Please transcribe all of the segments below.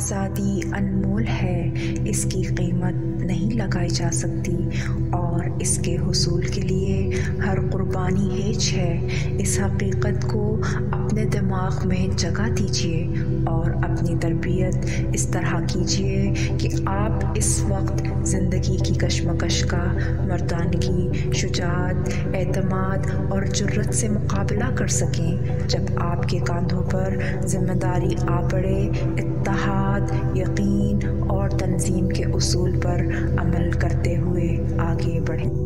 آزادی انمول ہے، اس کی قیمت نہیں لگائی جا سکتی اور اس کے حصول کے لیے ہر قربانی ہیچ ہے۔ اس حقیقت کو اپنے دماغ میں جگہ دیجیے اور اپنی تربیت اس طرح کیجیے کہ آپ اس وقت زندگی کی کشمکش کا مردانگی، شجاعت، اعتماد اور جرأت سے مقابلہ کر سکیں۔ جب آپ کے کاندھوں پر ذمہ داری آ پڑے، اتحاد، یقین اور تنظیم کے اصول پر عمل کرتے ہوئے آگے بڑھیں۔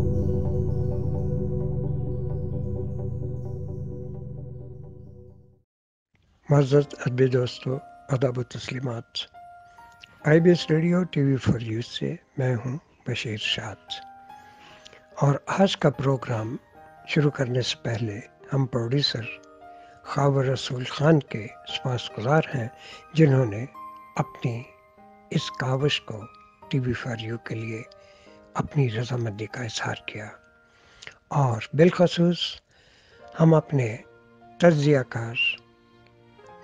معزز ادبی دوستو، آداب و تسلیمات۔ IBS radio TV for you سے میں ہوں بشیر شاد، اور آج کا پروگرام شروع کرنے سے پہلے ہم پروڈیوسر خاور رسول خان کے سپاسگزار ہیں، جنہوں نے اپنی اس کاوش کو TV فار یو کے لیے اپنی رضامندی کا اظہار کیا، اور بالخصوص ہم اپنے تجزیہ کار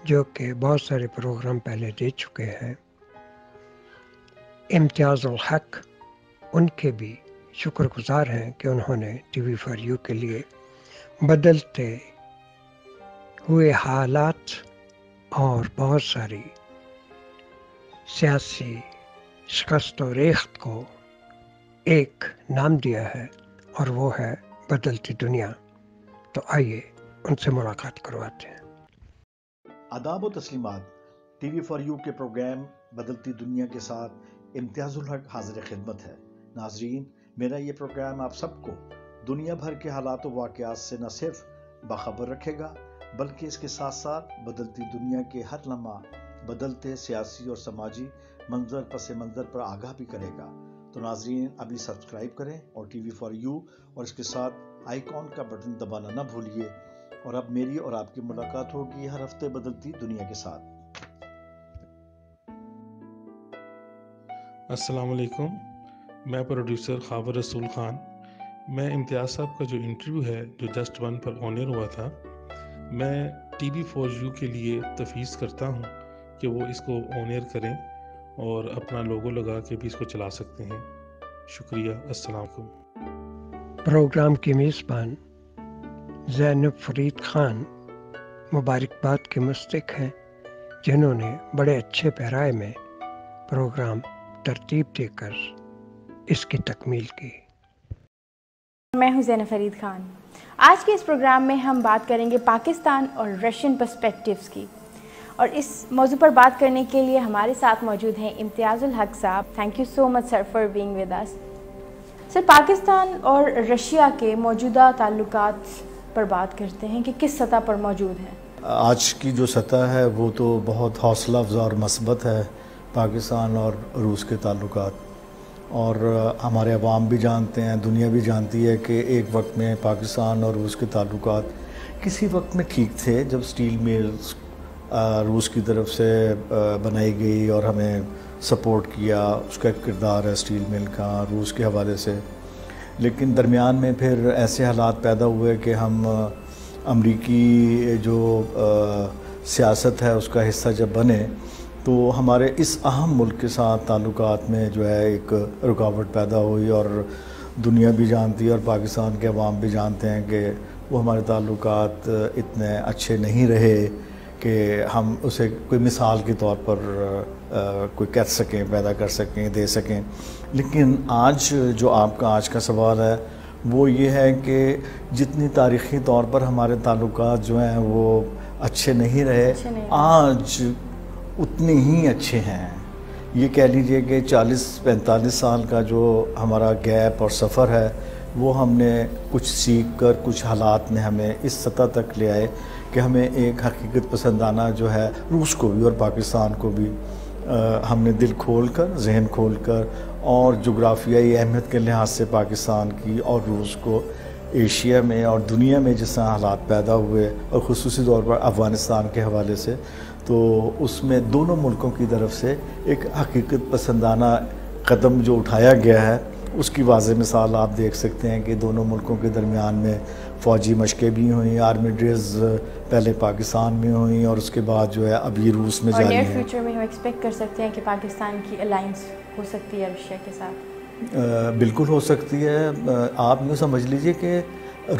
جو کہ بہت سارے پروگرام پہلے دے چکے ہیں، امتیاز الحق، ان کے بھی شکر گزار ہیں کہ انہوں نے TV فار یو کے لیے بدلتے ہوئے حالات اور بہت ساری سیاسی شکست و ریخت کو ایک نام دیا ہے، اور وہ ہے بدلتی دنیا۔ تو آئیے ان سے ملاقات کرواتے ہیں۔ آداب و تسلیمات۔ TV فار یو کے پروگرام بدلتی دنیا کے ساتھ امتیاز الحق حاضر خدمت ہے۔ ناظرین، میرا یہ پروگرام آپ سب کو دنیا بھر کے حالات و واقعات سے نہ صرف باخبر رکھے گا، بلکہ اس کے ساتھ ساتھ بدلتی دنیا کے ہر لمحہ بدلتے سیاسی اور سماجی منظر پس منظر پر آگاہ بھی کرے گا۔ تو ناظرین، ابھی سبسکرائب کریں اور TV فار یو اور اس کے ساتھ آئیکن کا بٹن دبانا نہ بھولیے۔ اور اب میری اور آپ کی ملاقات ہوگی ہر ہفتے بدلتی دنیا کے ساتھ۔ السلام علیکم، میں پروڈیوسر خاور رسول خان۔ میں امتیاز صاحب کا جو انٹرویو ہے جو جسٹ ون پر آن ایئر ہوا تھا، میں TV فار یو کے لیے تفویض کرتا ہوں کہ وہ اس کو آن ایئر کریں اور اپنا لوگو لگا کے بھی اس کو چلا سکتے ہیں۔ شکریہ، السلام علیکم۔ پروگرام کی میزبان زینب فرید خان مبارکباد کے مستحق ہیں، جنہوں نے بڑے اچھے پیرائے میں پروگرام ترتیب دے کر اس کی تکمیل کی۔ میں ہوں زینب فرید خان۔ آج کے اس پروگرام میں ہم بات کریں گے پاکستان اور رشین پرسپیکٹیوز کی، اور اس موضوع پر بات کرنے کے لیے ہمارے ساتھ موجود ہیں امتیاز الحق صاحب۔ Thank you so much sir for being with us. Sir, Pakistan اور رشیا کے موجودہ تعلقات پر بات کرتے ہیں کہ کس سطح پر موجود ہیں۔ آج کی جو سطح ہے وہ تو بہت حوصلہ افزا اور مثبت ہے، پاکستان اور روس کے تعلقات، اور ہمارے عوام بھی جانتے ہیں، دنیا بھی جانتی ہے کہ ایک وقت میں پاکستان اور روس کے تعلقات کسی وقت میں ٹھیک تھے، جب سٹیل میلز روس کی طرف سے بنائی گئی اور ہمیں سپورٹ کیا، اس کا ایک کردار ہے سٹیل مل کا روس کے حوالے سے۔ لیکن درمیان میں پھر ایسے حالات پیدا ہوئے کہ ہم امریکی جو سیاست ہے اس کا حصہ جب بنے، تو ہمارے اس اہم ملک کے ساتھ تعلقات میں جو ہے ایک رکاوٹ پیدا ہوئی، اور دنیا بھی جانتی ہے اور پاکستان کے عوام بھی جانتے ہیں کہ وہ ہمارے تعلقات اتنے اچھے نہیں رہے کہ ہم اسے کوئی مثال کے طور پر کوئی کہہ سکیں، پیدا کر سکیں، دے سکیں۔ لیکن آج جو آپ کا آج کا سوال ہے وہ یہ ہے کہ جتنی تاریخی طور پر ہمارے تعلقات جو ہیں وہ اچھے نہیں رہے، آج اتنے ہی اچھے ہیں۔ یہ کہہ لیجئے کہ 40-45 سال کا جو ہمارا گیپ اور سفر ہے، وہ ہم نے کچھ سیکھ کر، کچھ حالات نے ہمیں اس سطح تک لے آئے کہ ہمیں ایک حقیقت پسندانہ جو ہے روس کو بھی اور پاکستان کو بھی ہم نے دل کھول کر، ذہن کھول کر، اور جغرافیائی اہمیت کے لحاظ سے پاکستان کی اور روس کو ایشیا میں اور دنیا میں جس طرح حالات پیدا ہوئے، اور خصوصی طور پر افغانستان کے حوالے سے، تو اس میں دونوں ملکوں کی طرف سے ایک حقیقت پسندانہ قدم جو اٹھایا گیا ہے، اس کی واضح مثال آپ دیکھ سکتے ہیں کہ دونوں ملکوں کے درمیان میں فوجی مشقیں بھی ہوئیں، آرمی ڈریلز پہلے پاکستان میں ہوئیں اور اس کے بعد جو ہے ابھی روس میں جاری ہیں۔ اور نیئر فیوچر میں ہم ایکسپیکٹ کر سکتے ہیں کہ پاکستان کی الائنس ہو سکتی ہے رشیا کے ساتھ؟ بالکل ہو سکتی ہے۔ آپ یوں سمجھ لیجئے کہ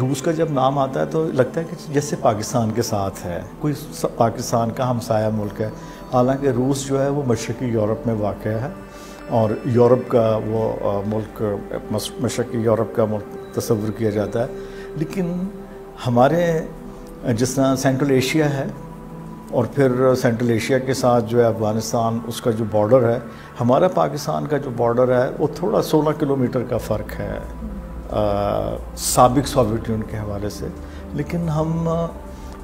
روس کا جب نام آتا ہے تو لگتا ہے کہ جیسے پاکستان کے ساتھ ہے، کوئی پاکستان کا ہمسایہ ملک ہے، حالانکہ روس جو ہے وہ مشرقی یورپ میں واقع ہے اور یورپ کا وہ ملک، مشرقی یورپ کا ملک تصور کیا جاتا ہے۔ لیکن ہمارے جس طرح سینٹرل ایشیا ہے اور پھر سینٹرل ایشیا کے ساتھ جو ہے افغانستان، اس کا جو بارڈر ہے، ہمارا پاکستان کا جو بارڈر ہے وہ تھوڑا 16 کلومیٹر کا فرق ہے سابق سوویت یونین کے حوالے سے۔ لیکن ہم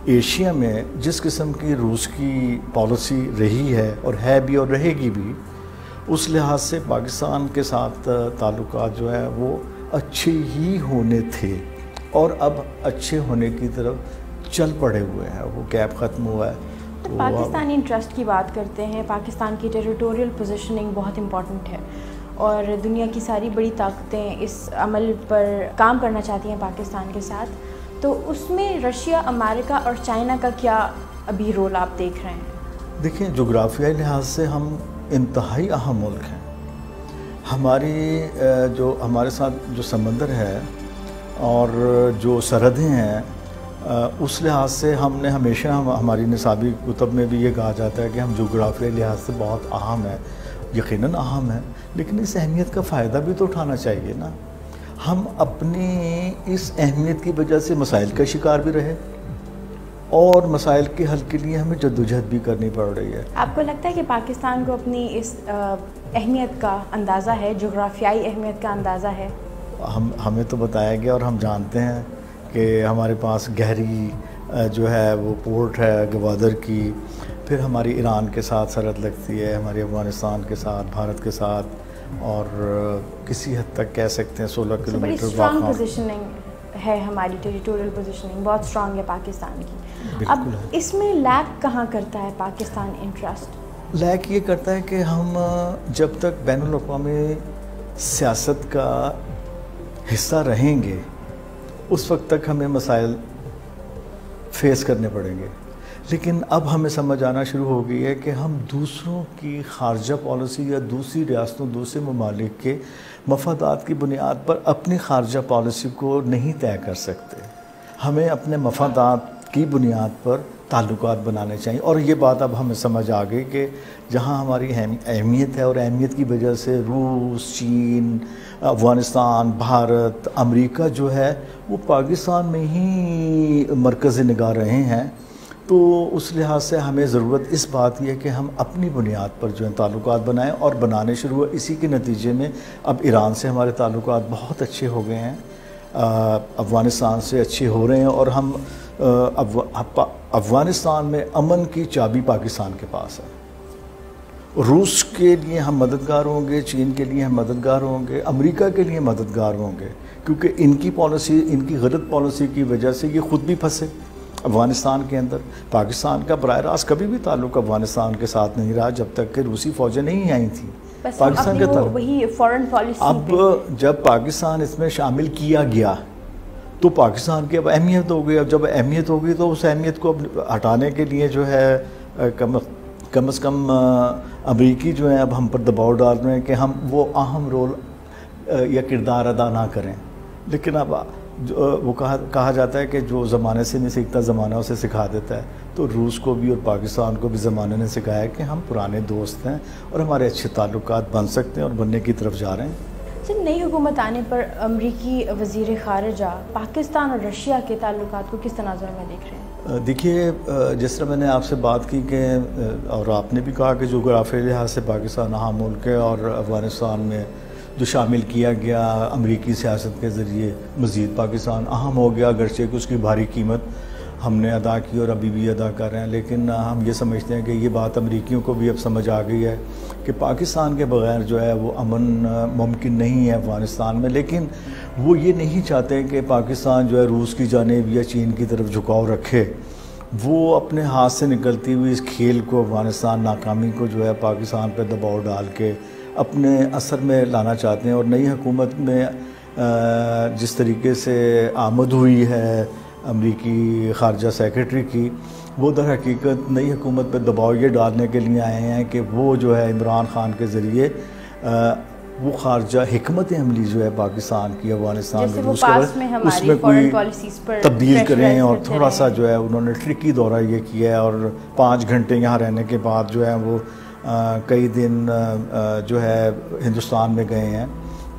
ایشیا میں جس قسم کی روس کی پالیسی رہی ہے اور ہے بھی اور رہے گی بھی، اس لحاظ سے پاکستان کے ساتھ تعلقات جو ہے وہ اچھے ہی ہونے تھے اور اب اچھے ہونے کی طرف چل پڑے ہوئے ہیں، وہ گیپ ختم ہوا ہے۔ تو پاکستانی انٹرسٹ کی بات کرتے ہیں، پاکستان کی ٹیریٹوریل پوزیشننگ بہت امپورٹنٹ ہے اور دنیا کی ساری بڑی طاقتیں اس عمل پر کام کرنا چاہتی ہیں پاکستان کے ساتھ، تو اس میں رشیا، امریکہ اور چائنا کا کیا ابھی رول آپ دیکھ رہے ہیں؟ دیکھیں، جغرافیائی لحاظ سے ہم انتہائی اہم ملک ہیں۔ ہماری جو ہمارے ساتھ جو سمندر ہے اور جو سرحدیں ہیں، اس لحاظ سے ہم نے ہمیشہ ہماری نصابی کتب میں بھی یہ کہا جاتا ہے کہ ہم جغرافیائی لحاظ سے بہت اہم ہیں، یقیناً اہم ہیں، لیکن اس اہمیت کا فائدہ بھی تو اٹھانا چاہیے نا۔ ہم اپنی اس اہمیت کی وجہ سے مسائل کا شکار بھی رہے اور مسائل کے حل کے لیے ہمیں جدوجہد بھی کرنی پڑ رہی ہے۔ آپ کو لگتا ہے کہ پاکستان کو اپنی اس اہمیت کا اندازہ ہے، جغرافیائی اہمیت کا اندازہ ہے؟ ہمیں تو بتایا گیا اور ہم جانتے ہیں کہ ہمارے پاس گہری جو ہے وہ پورٹ ہے گوادر کی، پھر ہماری ایران کے ساتھ سرحد لگتی ہے، ہماری افغانستان کے ساتھ، بھارت کے ساتھ، اور کسی حد تک کہہ سکتے ہیں 16 کلومیٹر بڑی اسٹرانگ پوزیشننگ ہے ہماری، ٹیریٹوریل پوزیشننگ بہت اسٹرانگ ہے پاکستان کی۔ اب اس میں لیک کہاں کرتا ہے پاکستان انٹرسٹ؟ لیک یہ کرتا ہے کہ ہم جب تک بین الاقوامی سیاست کا حصہ رہیں گے اس وقت تک ہمیں مسائل فیس کرنے پڑیں گے، لیکن اب ہمیں سمجھ آنا شروع ہو گئی ہے کہ ہم دوسروں کی خارجہ پالیسی یا دوسری ریاستوں، دوسرے ممالک کے مفادات کی بنیاد پر اپنی خارجہ پالیسی کو نہیں طے کر سکتے۔ ہمیں اپنے مفادات کی بنیاد پر تعلقات بنانے چاہیے، اور یہ بات اب ہمیں سمجھ آ گئی کہ جہاں ہماری اہمیت ہے اور اہمیت کی وجہ سے روس، چین، افغانستان، بھارت، امریکہ جو ہے وہ پاکستان میں ہی مرکز نگاہ رہے ہیں، تو اس لحاظ سے ہمیں ضرورت اس بات یہ ہے کہ ہم اپنی بنیاد پر جو ہے تعلقات بنائیں اور بنانے شروع ہوئے۔ اسی کے نتیجے میں اب ایران سے ہمارے تعلقات بہت اچھے ہو گئے ہیں، افغانستان سے اچھے ہو رہے ہیں، اور ہم افغانستان میں امن کی چابی پاکستان کے پاس ہے۔ روس کے لیے ہم مددگار ہوں گے، چین کے لیے ہم مددگار ہوں گے، امریکہ کے لیے مددگار ہوں گے، کیونکہ ان کی پالیسی، ان کی غلط پالیسی کی وجہ سے یہ خود بھی پھنسے افغانستان کے اندر۔ پاکستان کا براہ راست کبھی بھی تعلق افغانستان کے ساتھ نہیں رہا جب تک کہ روسی فوجیں نہیں آئی تھیں پاکستان کے طرف۔ وہی فورن پالیسی اب جب پاکستان اس میں شامل کیا گیا تو پاکستان کی اب اہمیت ہو گئی، اب جب اہمیت ہو گئی تو اس اہمیت کو ہٹانے کے لیے جو ہے کم از کم امریکی جو ہیں اب ہم پر دباؤ ڈال رہے ہیں کہ ہم وہ اہم رول یا کردار ادا نہ کریں۔ لیکن اب وہ کہا جاتا ہے کہ جو زمانے سے نہیں سیکھتا زمانہ اسے سکھا دیتا ہے، تو روس کو بھی اور پاکستان کو بھی زمانے نے سکھایا ہے کہ ہم پرانے دوست ہیں اور ہمارے اچھے تعلقات بن سکتے ہیں اور بننے کی طرف جا رہے ہیں۔ جب نئی حکومت آنے پر امریکی وزیر خارجہ پاکستان اور رشیا کے تعلقات کو کس تناظر میں دیکھ رہے ہیں؟ دیکھیے، جس طرح میں نے آپ سے بات کی کہ اور آپ نے بھی کہا کہ جغرافیائی لحاظ سے پاکستان اہم ملک ہے، اور افغانستان میں جو شامل کیا گیا امریکی سیاست کے ذریعے مزید پاکستان اہم ہو گیا، اگرچہ کہ اس کی بھاری قیمت ہم نے ادا کی اور ابھی بھی ادا کر رہے ہیں، لیکن ہم یہ سمجھتے ہیں کہ یہ بات امریکیوں کو بھی اب سمجھ آ گئی ہے کہ پاکستان کے بغیر جو ہے وہ امن ممکن نہیں ہے افغانستان میں۔ لیکن وہ یہ نہیں چاہتے کہ پاکستان جو ہے روس کی جانب یا چین کی طرف جھکاؤ رکھے۔ وہ اپنے ہاتھ سے نکلتی ہوئی اس کھیل کو، افغانستان ناکامی کو جو ہے پاکستان پہ دباؤ ڈال کے اپنے اثر میں لانا چاہتے ہیں. اور نئی حکومت میں جس طریقے سے آمد ہوئی ہے امریکی خارجہ سیکرٹری کی, وہ در حقیقت نئی حکومت پہ دباؤ یہ ڈالنے کے لیے آئے ہیں کہ وہ جو ہے عمران خان کے ذریعے وہ خارجہ حکمت عملی جو ہے پاکستان کی افغانستان اس میں کوئی تبدیل کریں. اور تھوڑا سا جو ہے انہوں نے ٹرکی دورہ یہ کیا ہے, اور 5 گھنٹے یہاں رہنے کے بعد جو ہے وہ کئی دن جو ہے ہندوستان میں گئے ہیں.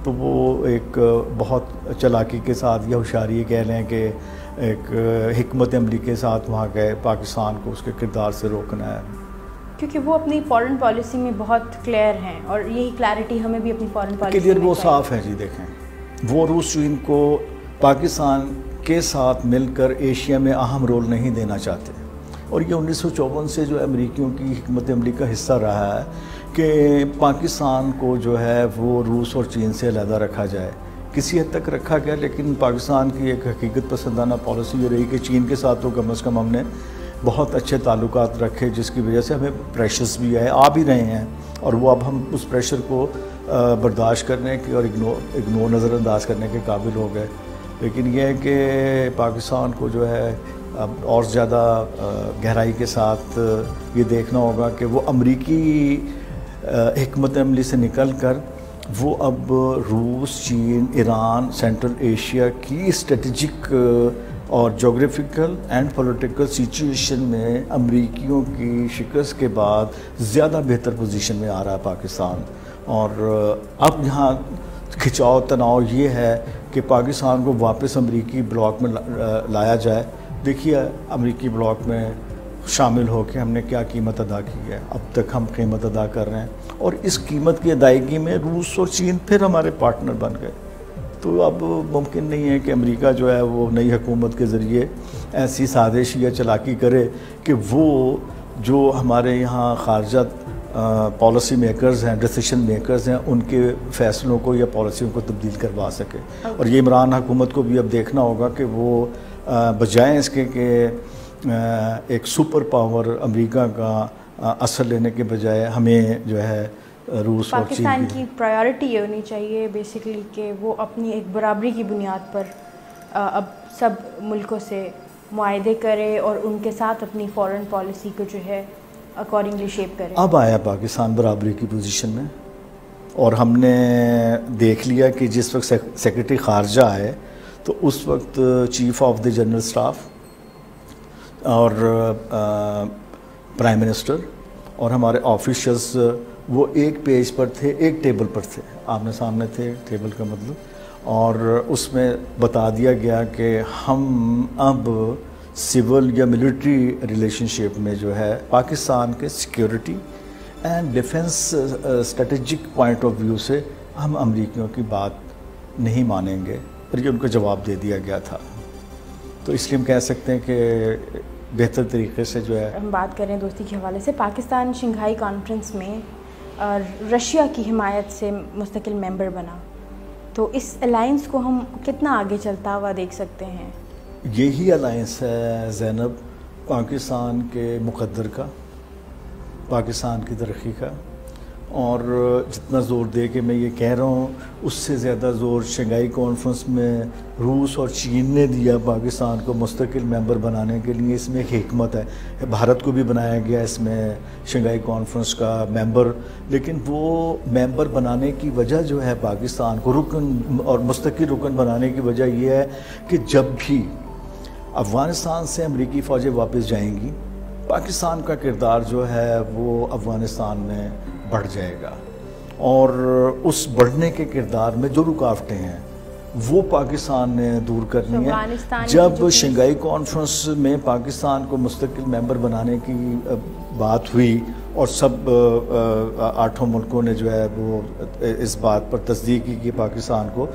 تو وہ ایک بہت چالاکی کے ساتھ یا ہوشیاری کہہ لیں کہ ایک حکمت عملی کے ساتھ وہاں گئے پاکستان کو اس کے کردار سے روکنا ہے, کیونکہ وہ اپنی فارن پالیسی میں بہت کلیئر ہیں, اور یہی کلیئرٹی ہمیں بھی اپنی فارن پالیسی کلیئر وہ صاف ہے. جی دیکھیں, وہ روس چین کو پاکستان کے ساتھ مل کر ایشیا میں اہم رول نہیں دینا چاہتے, اور یہ 1954 سے جو امریکیوں کی حکمت عملی کا حصہ رہا ہے کہ پاکستان کو جو ہے وہ روس اور چین سے علیحدہ رکھا جائے. کسی حد تک رکھا گیا, لیکن پاکستان کی ایک حقیقت پسندانہ پالیسی یہ رہی کہ چین کے ساتھ تو کم از کم ہم نے بہت اچھے تعلقات رکھے, جس کی وجہ سے ہمیں پریشرز بھی آ بھی رہے ہیں, اور وہ اب ہم اس پریشر کو برداشت کرنے کے اور اگنور نظر انداز کرنے کے قابل ہو گئے. لیکن یہ ہے کہ پاکستان کو جو ہے اب اور زیادہ گہرائی کے ساتھ یہ دیکھنا ہوگا کہ وہ امریکی حکمت عملی سے نکل کر وہ اب روس, چین, ایران, سینٹرل ایشیا کی اسٹریٹجک اور جغرافیکل اینڈ پولیٹیکل سچویشن میں امریکیوں کی شکست کے بعد زیادہ بہتر پوزیشن میں آ رہا ہے پاکستان. اور اب یہاں کھچاؤ تناؤ یہ ہے کہ پاکستان کو واپس امریکی بلاک میں لایا جائے. دیکھیے امریکی بلاک میں شامل ہو کے ہم نے کیا قیمت ادا کی ہے, اب تک ہم قیمت ادا کر رہے ہیں, اور اس قیمت کی ادائیگی میں روس اور چین پھر ہمارے پارٹنر بن گئے. تو اب ممکن نہیں ہے کہ امریکہ جو ہے وہ نئی حکومت کے ذریعے ایسی سازش یا چالاکی کرے کہ وہ جو ہمارے یہاں خارجہ پالیسی میکرز ہیں, ڈیسیشن میکرز ہیں, ان کے فیصلوں کو یا پالیسیوں کو تبدیل کروا سکے. اور یہ عمران حکومت کو بھی اب دیکھنا ہوگا کہ وہ بجائے اس کے کہ ایک سپر پاور امریکہ کا اثر لینے کے بجائے ہمیں جو ہے روس اور چین پاکستان کی پرائیورٹی یہ ہونی چاہیے بیسیکلی کہ وہ اپنی ایک برابری کی بنیاد پر اب سب ملکوں سے معاہدے کرے اور ان کے ساتھ اپنی فارن پالیسی کو جو ہے اکارڈنگلی شیپ کرے. اب آیا پاکستان برابری کی پوزیشن میں, اور ہم نے دیکھ لیا کہ جس وقت سیکرٹری خارجہ آئے تو اس وقت chief of the general staff اور پرائم منسٹر اور ہمارے آفیشلز وہ ایک پیج پر تھے, ایک ٹیبل پر تھے, آمنے سامنے تھے ٹیبل کا مطلب, اور اس میں بتا دیا گیا کہ ہم اب سول یا ملٹری ریلیشن شپ میں جو ہے پاکستان کے security and defence strategic point of view سے ہم امریکیوں کی بات نہیں مانیں گے, اور یہ ان کو جواب دے دیا گیا تھا. تو اس لیے ہم کہہ سکتے ہیں کہ بہتر طریقے سے جو ہے ہم بات کریں دوستی کے حوالے سے. پاکستان شنگھائی کانفرنس میں رشیا کی حمایت سے مستقل ممبر بنا, تو اس الائنس کو ہم کتنا آگے چلتا ہوا دیکھ سکتے ہیں؟ یہی الائنس ہے زینب پاکستان کے مقدر کا, پاکستان کی ترقی کا, اور جتنا زور دے کے میں یہ کہہ رہا ہوں اس سے زیادہ زور شنگھائی کانفرنس میں روس اور چین نے دیا پاکستان کو مستقل ممبر بنانے کے لیے. اس میں ایک حکمت ہے, بھارت کو بھی بنایا گیا اس میں شنگھائی کانفرنس کا ممبر, لیکن وہ ممبر بنانے کی وجہ جو ہے پاکستان کو رکن اور مستقل رکن بنانے کی وجہ یہ ہے کہ جب بھی افغانستان سے امریکی فوجیں واپس جائیں گی پاکستان کا کردار جو ہے وہ افغانستان میں بڑھ جائے گا, اور اس بڑھنے کے کردار میں جو رکاوٹیں ہیں وہ پاکستان نے دور کرنی ہے. جب شنگھائی کانفرنس میں پاکستان کو مستقل ممبر بنانے کی بات ہوئی اور سب 8 ملکوں نے جو ہے وہ اس بات پر تصدیق کی کہ پاکستان کو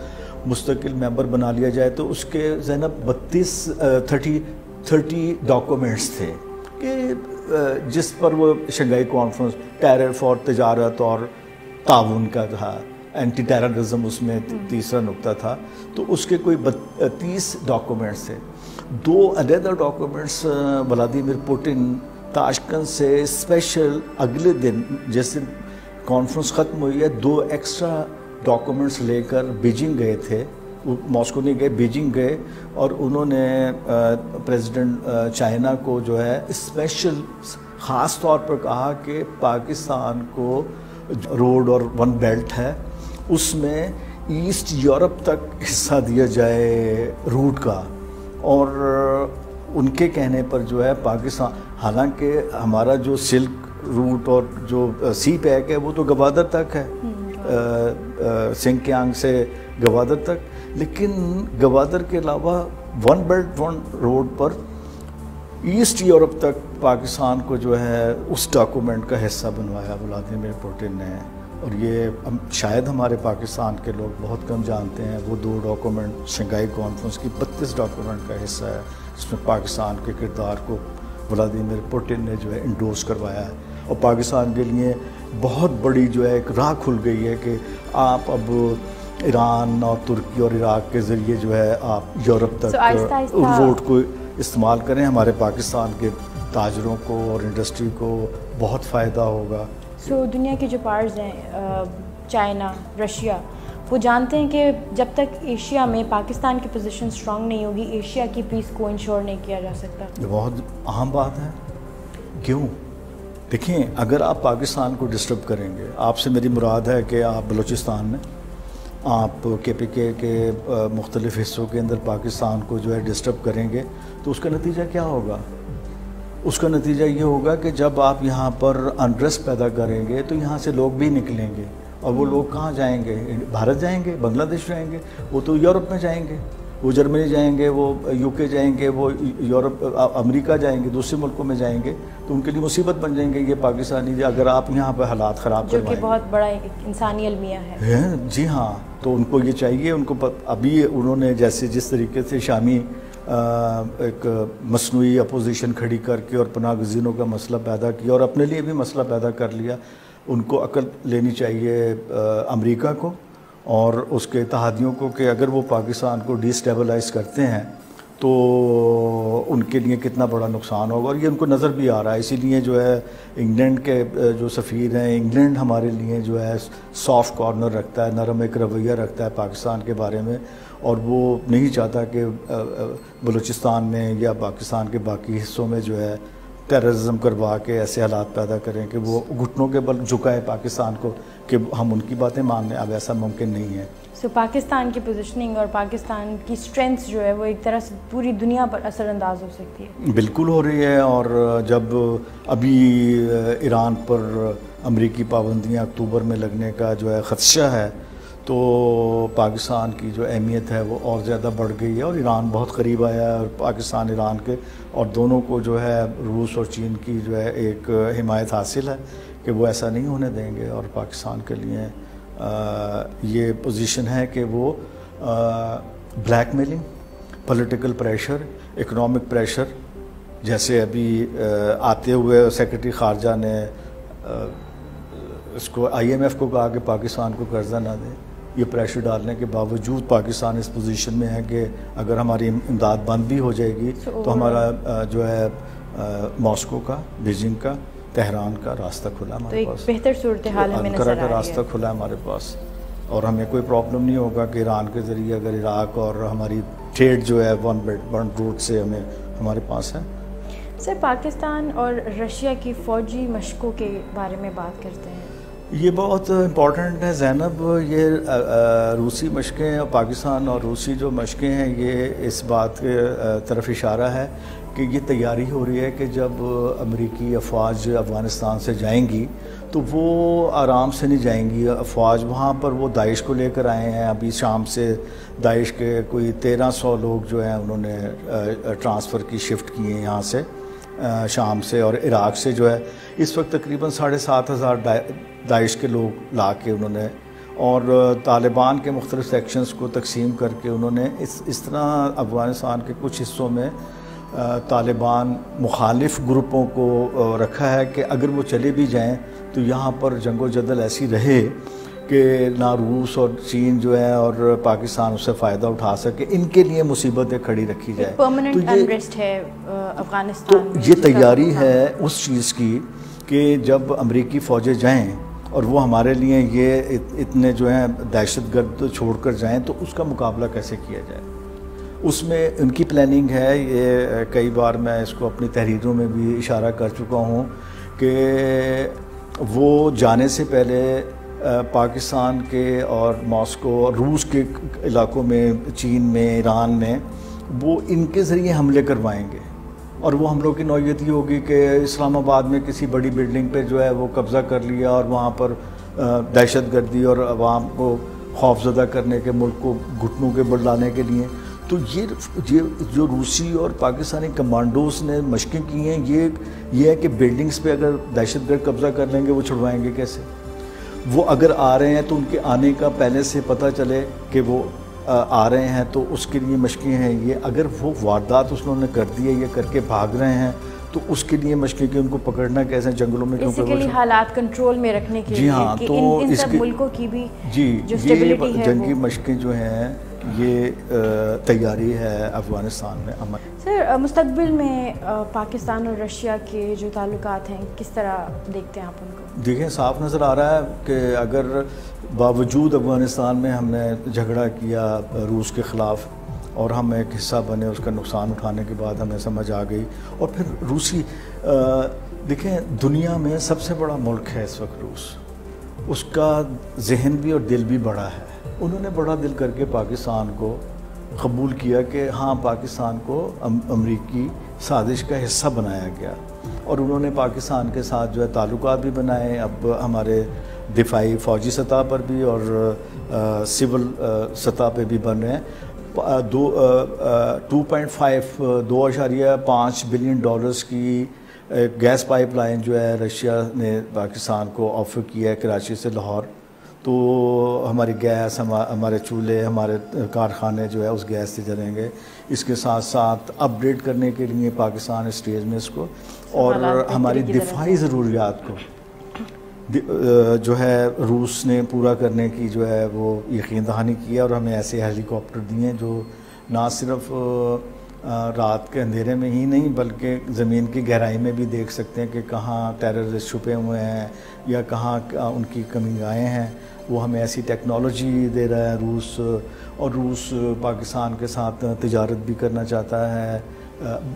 مستقل ممبر بنا لیا جائے, تو اس کے زینب 30 ڈاکومنٹس تھے کہ جس پر وہ شنگھائی کانفرنس ٹیرر فار تجارت اور تعاون کا تھا, اینٹی ٹیررزم اس میں تیسرا نقطہ تھا, تو اس کے کوئی 30 ڈاکومنٹس تھے. 2 علیحدہ ڈاکومنٹس ولادیمیر پوٹن تاشکند سے اسپیشل اگلے دن جس دن کانفرنس ختم ہوئی ہے 2 ایکسٹرا ڈاکومنٹس لے کر بیجنگ گئے تھے، ماسکو نہیں گئے، بیجنگ گئے، اور انہوں نے پریزیڈنٹ چائنا کو جو ہے اسپیشل خاص طور پر کہا کہ پاکستان کو روڈ اور 1 بیلٹ ہے، اس میں ایسٹ یورپ تک حصہ دیا جائے روٹ کا، اور ان کے کہنے پر جو ہے پاکستان، حالانکہ ہمارا جو سلک روٹ اور جو سی پیک ہے وہ تو گوادر تک ہے، سنکیانگ سے گوادر تک، لیکن گوادر کے علاوہ 1 بیلٹ 1 روڈ پر ایسٹ یورپ تک پاکستان کو جو ہے اس ڈاکومنٹ کا حصہ بنوایا ولادیمیر پوٹن نے، اور یہ شاید ہمارے پاکستان کے لوگ بہت کم جانتے ہیں، وہ 2 ڈاکومنٹ شنگھائی کانفرنس کی 32 ڈاکومنٹ کا حصہ ہے، جس میں پاکستان کے کردار کو ولادیمیر پوٹن نے جو ہے انڈورس کروایا ہے، اور پاکستان کے لیے بہت بڑی جو ہے ایک راہ کھل گئی ہے کہ آپ اب ایران اور ترکی اور عراق کے ذریعے جو ہے آپ یورپ تک روڈ کو استعمال کریں، ہمارے پاکستان کے تاجروں کو اور انڈسٹری کو بہت فائدہ ہوگا۔ دنیا کے جو پاورز ہیں چائنا، رشیا، وہ جانتے ہیں کہ جب تک ایشیا میں پاکستان کی پوزیشن اسٹرانگ نہیں ہوگی ایشیا کی پیس کو انشور نہیں کیا جا سکتا۔ یہ بہت اہم بات ہے۔ کیوں؟ دیکھیں، اگر آپ پاکستان کو ڈسٹرب کریں گے، آپ سے میری مراد ہے کہ آپ بلوچستان میں، آپ کے پی کے مختلف حصوں کے اندر پاکستان کو جو ہے ڈسٹرب کریں گے، تو اس کا نتیجہ کیا ہوگا؟ اس کا نتیجہ یہ ہوگا کہ جب آپ یہاں پر انریسٹ پیدا کریں گے تو یہاں سے لوگ بھی نکلیں گے، اور وہ لوگ کہاں جائیں گے؟ بھارت جائیں گے، بنگلہ دیش جائیں گے، وہ تو یورپ میں جائیں گے، وہ جرمنی جائیں گے، وہ یو کے جائیں گے، وہ یورپ امریکہ جائیں گے، دوسرے ملکوں میں جائیں گے، تو ان کے لیے مصیبت بن جائیں گے یہ پاکستانی، اگر آپ یہاں پہ حالات خراب کروائیں گے، جو کہ بہت بڑا انسانی المیہ ہے۔ جی ہاں، تو ان کو یہ چاہیے، ان کو ابھی انہوں نے جس طریقے سے شامی ایک مصنوعی اپوزیشن کھڑی کر کے اور پناہ گزینوں کا مسئلہ پیدا کیا اور اپنے لیے بھی مسئلہ پیدا کر لیا، ان کو عقل لینی چاہیے امریکہ کو اور اس کے اتحادیوں کو کہ اگر وہ پاکستان کو ڈی اسٹیبلائز کرتے ہیں تو ان کے لیے کتنا بڑا نقصان ہوگا، اور یہ ان کو نظر بھی آ رہا ہے۔ اسی لیے جو ہے انگلینڈ کے جو سفیر ہیں، انگلینڈ ہمارے لیے جو ہے سافٹ کارنر رکھتا ہے، نرم ایک رویہ رکھتا ہے پاکستان کے بارے میں، اور وہ نہیں چاہتا کہ بلوچستان میں یا پاکستان کے باقی حصوں میں جو ہے ٹیررزم کروا کے ایسے حالات پیدا کریں کہ وہ گھٹنوں کے بل جھکائے پاکستان کو کہ ہم ان کی باتیں مان لیں۔ اب ایسا ممکن نہیں ہے۔ پاکستان کی پوزیشننگ اور پاکستان کی اسٹرینتھ جو ہے وہ ایک طرح سے پوری دنیا پر اثر انداز ہو سکتی ہے۔ بالکل ہو رہی ہے، اور جب ابھی ایران پر امریکی پابندیاں اکتوبر میں لگنے کا جو ہے خدشہ ہے، تو پاکستان کی جو اہمیت ہے وہ اور زیادہ بڑھ گئی ہے، اور ایران بہت قریب آیا ہے، اور پاکستان ایران کے، اور دونوں کو جو ہے روس اور چین کی جو ہے ایک حمایت حاصل ہے کہ وہ ایسا نہیں ہونے دیں گے، اور پاکستان کے لیے یہ پوزیشن ہے کہ وہ black mailing, political pressure, economic pressure, جیسے ابھی آتے ہوئے سیکرٹری خارجہ نے اس کو IMF کو کہا کہ پاکستان کو قرضہ نہ دیں، یہ پریشر ڈالنے کے باوجود پاکستان اس پوزیشن میں ہے کہ اگر ہماری امداد بند بھی ہو جائے گی تو ہمارا جو ہے ماسکو کا، بیجنگ کا، تہران کا راستہ کھلا ہمارے پاس، بہتر صورتحال ہمیں نظر آ رہی ہے، انقرہ کا راستہ کھلا ہے ہمارے پاس، اور ہمیں کوئی پرابلم نہیں ہوگا کہ ایران کے ذریعے اگر عراق اور ہماری ٹریڈ جو ہے 1 بیلٹ 1 روٹ سے ہمارے پاس ہے۔ سر، پاکستان اور رشیا کی فوجی مشقوں کے بارے میں بات کرتے ہیں۔ یہ بہت امپورٹنٹ ہے زینب، یہ روسی مشقیں اور پاکستان اور روسی جو مشقیں ہیں یہ اس بات کے طرف اشارہ ہے کہ یہ تیاری ہو رہی ہے کہ جب امریکی افواج افغانستان سے جائیں گی تو وہ آرام سے نہیں جائیں گی افواج، وہاں پر وہ داعش کو لے کر آئے ہیں، ابھی شام سے داعش کے کوئی 1300 لوگ جو ہیں انہوں نے ٹرانسفر کی، شفٹ کیے ہیں یہاں سے شام سے، اور عراق سے جو ہے اس وقت تقریباً 7500 داعش کے لوگ لا کے انہوں نے، اور طالبان کے مختلف سیکشنز کو تقسیم کر کے انہوں نے اس طرح افغانستان کے کچھ حصوں میں طالبان مخالف گروپوں کو رکھا ہے کہ اگر وہ چلے بھی جائیں تو یہاں پر جنگ و جدل ایسی رہے کہ نہ روس اور چین جو ہے اور پاکستان اس سے فائدہ اٹھا سکے، ان کے لیے مصیبتیں کھڑی رکھی جائیں۔ پرماننٹ انریسٹ ہے افغانستان میں، تو یہ تیاری ہے اس چیز کی کہ جب امریکی فوجیں جائیں اور وہ ہمارے لیے یہ اتنے جو ہیں دہشت گرد چھوڑ کر جائیں تو اس کا مقابلہ کیسے کیا جائے. اس میں ان کی پلاننگ ہے. یہ کئی بار میں اس کو اپنی تحریروں میں بھی اشارہ کر چکا ہوں کہ وہ جانے سے پہلے پاکستان کے اور ماسکو اور روس کے علاقوں میں، چین میں، ایران میں، وہ ان کے ذریعے حملے کروائیں گے. اور وہ حملوں کی نوعیت یہ ہوگی کہ اسلام آباد میں کسی بڑی بلڈنگ پہ جو ہے وہ قبضہ کر لیا اور وہاں پر دہشت گردی اور عوام کو خوف زدہ کرنے کے، ملک کو گھٹنوں کے بل لانے کے لیے. تو یہ جو روسی اور پاکستانی کمانڈوز نے مشقیں کی ہیں، یہ ہے کہ بلڈنگز پہ اگر دہشت گرد قبضہ کر لیں گے وہ چھڑوائیں گے کیسے. وہ اگر آ رہے ہیں تو ان کے آنے کا پہلے سے پتہ چلے کہ وہ آ رہے ہیں، تو اس کے لیے مشقیں ہیں یہ. اگر وہ واردات اس نے کر دی ہے یا کر کے بھاگ رہے ہیں تو اس کے لیے مشقیں کہ ان کو پکڑنا کیسے جنگلوں میں، بیسیکلی حالات کنٹرول میں رکھنے کے لیے. جی ہاں، تو ان سب ملکوں کی بھی جو یہ جنگی مشقیں جو ہیں یہ تیاری ہے افغانستان میں. سر، مستقبل میں پاکستان اور رشیا کے جو تعلقات ہیں کس طرح دیکھتے ہیں آپ ان کو؟ دیکھیں، صاف نظر آ رہا ہے کہ اگر باوجود افغانستان میں ہم نے جھگڑا کیا روس کے خلاف اور ہم ایک حصہ بنے، اس کا نقصان اٹھانے کے بعد ہمیں سمجھ آ گئی. اور پھر روسی دیکھیں، دنیا میں سب سے بڑا ملک ہے اس وقت روس. اس کا ذہن بھی اور دل بھی بڑا ہے. انہوں نے بڑا دل کر کے پاکستان کو قبول کیا کہ ہاں، پاکستان کو امریکی سازش کا حصہ بنایا گیا، اور انہوں نے پاکستان کے ساتھ جو ہے تعلقات بھی بنائے. اب ہمارے دفاعی فوجی سطح پر بھی اور سول سطح پہ بھی بن رہے ہیں. 2.5 بلین ڈالرز کی گیس پائپ لائن جو ہے رشیا نے پاکستان کو آفر کیا ہے کراچی سے لاہور. تو ہماری گیس، ہمارے چولہے، ہمارے کارخانے جو ہے اس گیس سے جلیں گے. اس کے ساتھ ساتھ اپ گریڈ کرنے کے لیے پاکستان اسٹیج میں اس کو، اور ہماری دفاعی ضروریات کو جو ہے روس نے پورا کرنے کی جو ہے وہ یقین دہانی کی ہے. اور ہمیں ایسے ہیلی کاپٹر دیے ہیں جو نہ صرف رات کے اندھیرے میں ہی نہیں بلکہ زمین کی گہرائی میں بھی دیکھ سکتے ہیں کہ کہاں ٹیررسٹ چھپے ہوئے ہیں یا کہاں ان کی کمی گاہیں ہیں. وہ ہمیں ایسی ٹیکنالوجی دے رہا ہے روس. اور روس پاکستان کے ساتھ تجارت بھی کرنا چاہتا ہے.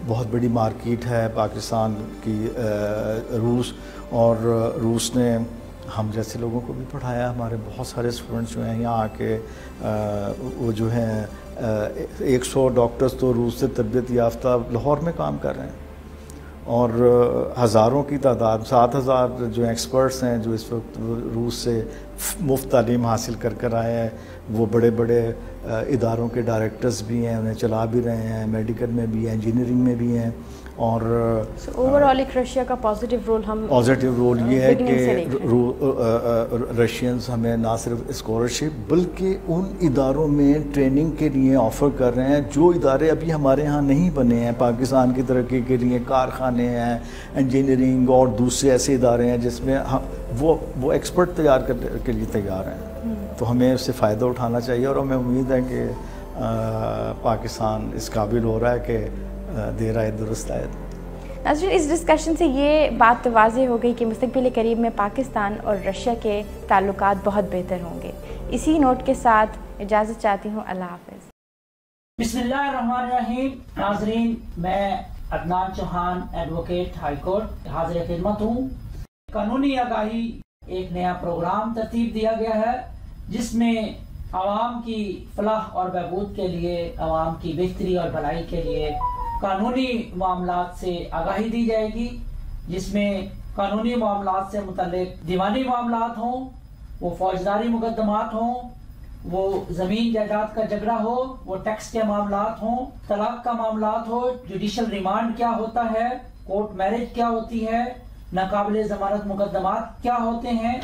بہت بڑی مارکیٹ ہے پاکستان کی روس. اور روس نے ہم جیسے لوگوں کو بھی پڑھایا. ہمارے بہت سارے اسٹوڈنٹس جو ہیں یہاں آ کے وہ جو ہیں 100 ڈاکٹرز تو روس سے تربیت یافتہ لاہور میں کام کر رہے ہیں. اور ہزاروں کی تعداد، 7,000 جو ایکسپرٹس ہیں جو اس وقت روس سے مفت تعلیم حاصل کر آئے ہیں. وہ بڑے بڑے اداروں کے ڈائریکٹرز بھی ہیں، انہیں چلا بھی رہے ہیں، میڈیکل میں بھی ہیں، انجینئرنگ میں بھی ہیں. اور اوور آل ایک رشیا کا پازیٹیو رول یہ ہے کہ رشینز ہمیں نہ صرف اسکالرشپ بلکہ ان اداروں میں ٹریننگ کے لیے آفر کر رہے ہیں جو ادارے ابھی ہمارے ہاں نہیں بنے ہیں. پاکستان کی ترقی کے لیے کارخانے ہیں، انجینئرنگ اور دوسرے ایسے ادارے ہیں جس میں وہ ایکسپرٹ تیار کرنے کے لیے تیار ہیں. تو ہمیں اس سے فائدہ اٹھانا چاہیے. اور ہمیں امید ہے کہ پاکستان اس قابل ہو رہا ہے کہ دیر آئے درست آئے. ناظرین، اس ڈسکشن سے یہ بات واضح ہو گئی کہ مستقبل قریب میں پاکستان اور رشیا کے تعلقات بہت بہتر ہوں گے. اسی نوٹ کے ساتھ اجازت چاہتی ہوں. اللہ حافظ. بسم اللہ الرحمن الرحیم. ناظرین، میں Adnan Chauhan, advocate high court, حاضر خدمت ہوں. قانونی آگاہی ایک نیا پروگرام ترتیب دیا گیا ہے جس میں عوام کی فلاح اور بہبود کے لیے، عوام کی بہتری اور بھلائی کے لیے قانونی معاملات سے آگاہی دی جائے گی، جس میں قانونی معاملات سے متعلق دیوانی معاملات ہوں، وہ فوجداری مقدمات ہوں، وہ زمین جائیداد کا جھگڑا ہو، وہ ٹیکس کے معاملات ہوں، طلاق کا معاملات ہو، جوڈیشل ریمانڈ کیا ہوتا ہے، کورٹ میرج کیا ہوتی ہے، ناقابل ضمانت مقدمات کیا ہوتے ہیں.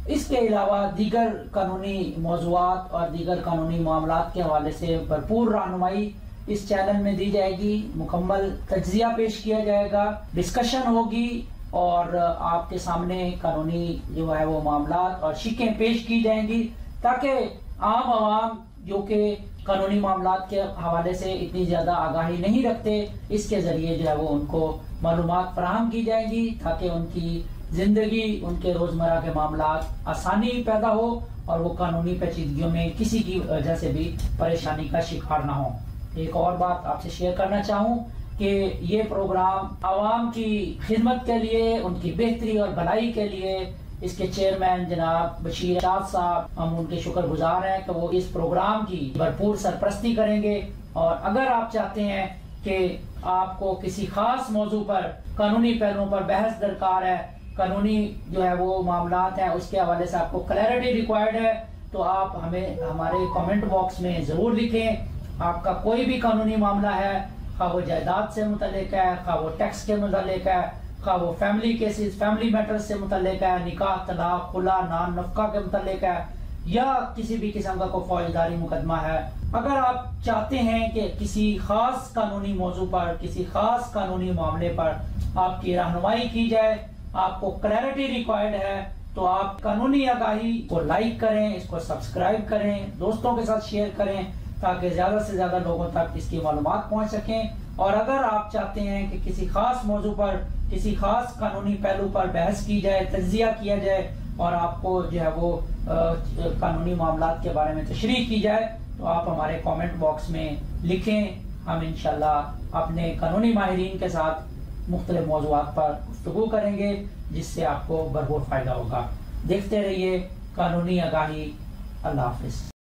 اس کے علاوہ دیگر قانونی موضوعات اور دیگر قانونی معاملات کے حوالے سے بھرپور رہنمائی اس چینل میں دی جائے گی. مکمل تجزیہ پیش کیا جائے گا، ڈسکشن ہوگی اور آپ کے سامنے قانونی جو ہے وہ معاملات اور شکیں پیش کی جائیں گی تاکہ عام عوام جو کہ قانونی معاملات کے حوالے سے اتنی زیادہ آگاہی نہیں رکھتے، اس کے ذریعے جو ہے وہ ان کو معلومات فراہم کی جائیں گی تاکہ ان کی زندگی ان کے روزمرہ کے معاملات آسانی پیدا ہو اور وہ قانونی پیچیدگیوں میں کسی کی وجہ سے بھی پریشانی کا شکار نہ ہو۔ ایک اور بات آپ سے شیئر کرنا چاہوں کہ یہ پروگرام عوام کی خدمت کے لیے، ان کی بہتری اور بھلائی کے لیے اس کے چیئرمین جناب بشیر شاد صاحب، ہم ان کے شکر گزار ہیں کہ وہ اس پروگرام کی بھرپور سرپرستی کریں گے۔ اور اگر آپ چاہتے ہیں کہ آپ کو کسی خاص موضوع پر قانونی پہلوؤں پر بحث درکار ہے، قانونی جو ہے وہ معاملات ہیں، اس کے حوالے سے آپ کو کلیئرٹی ریکوائرڈ ہے، تو آپ ہمیں ہمارے کامنٹ باکس میں ضرور لکھیں۔ آپ کا کوئی بھی قانونی معاملہ ہے، خواہ وہ جائیداد سے متعلق ہے، خواہ وہ ٹیکس کے متعلق ہے، خواہ وہ فیملی کیسز، فیملی میٹرز سے متعلق ہے، نکاح، طلاق، خلا، نان نفقہ کے متعلق ہے، یا کسی بھی قسم کا کوئی فوجداری مقدمہ ہے، اگر آپ چاہتے ہیں کہ کسی خاص قانونی موضوع پر، کسی خاص قانونی معاملے پر آپ کی رہنمائی کی جائے، آپ کو کلیئرٹی ریکوائرڈ ہے، تو آپ قانونی آگاہی کو لائک کریں، اس کو سبسکرائب کریں، دوستوں کے ساتھ شیئر کریں تاکہ زیادہ سے زیادہ لوگوں تک اس کی معلومات پہنچ سکیں۔ اور اگر آپ چاہتے ہیں کہ کسی خاص موضوع پر، کسی خاص قانونی پہلو پر بحث کی جائے، تجزیہ کیا جائے، اور آپ کو جو ہے وہ قانونی معاملات کے بارے میں تشریح کی جائے، تو آپ ہمارے کامنٹ باکس میں لکھیں۔ ہم انشاءاللہ اپنے قانونی ماہرین کے ساتھ مختلف موضوعات پر گفتگو کریں گے، جس سے آپ کو بھرپور فائدہ ہوگا۔ دیکھتے رہیے قانونی آگاہی۔ اللہ حافظ۔